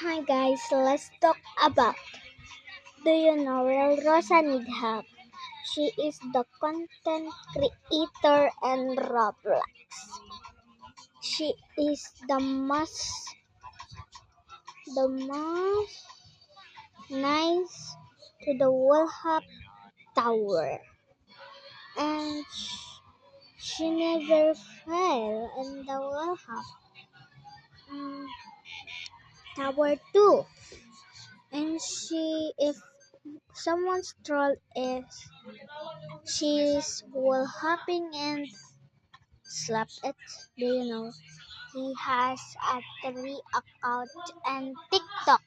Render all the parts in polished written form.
Hi guys, let's talk about. Do you know Real Rosa need help? She is the content creator in Roblox. She is the most nice to the wallhop tower, and she never fell in the wallhop tower too. And if someone's troll is she's wall hopping and slap it. Do you know? He has a 3 account and TikTok,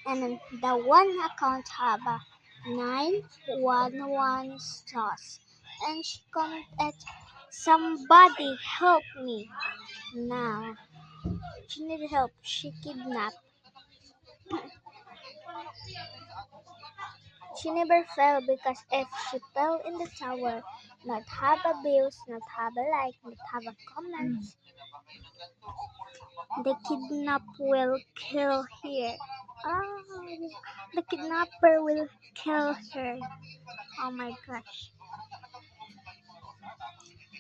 and the one account have a 911 stars. And she commented, "Somebody help me now." She need help. She kidnapped. She never fell because if she fell in the tower, not have a views, not have a like, not have a comment, the kidnap will kill her. Oh, the kidnapper will kill her. Oh my gosh.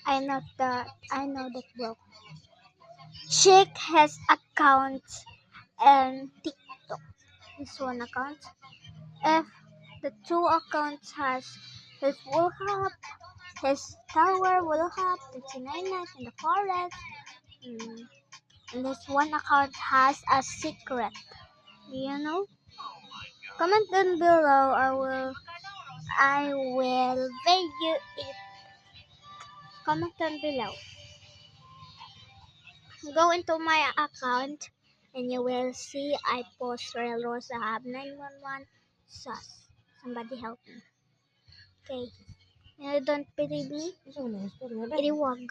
I know that bro. Check his account and TikTok. This one account. If the two accounts has his will have his tower will have the 29 nights in the forest. And this one account has a secret. You know? Comment down below. I will video it. Comment down below. Go into my account and you will see I post Real Rosa have 911 sus. Somebody help me. Okay. You don't believe me? Iriwag.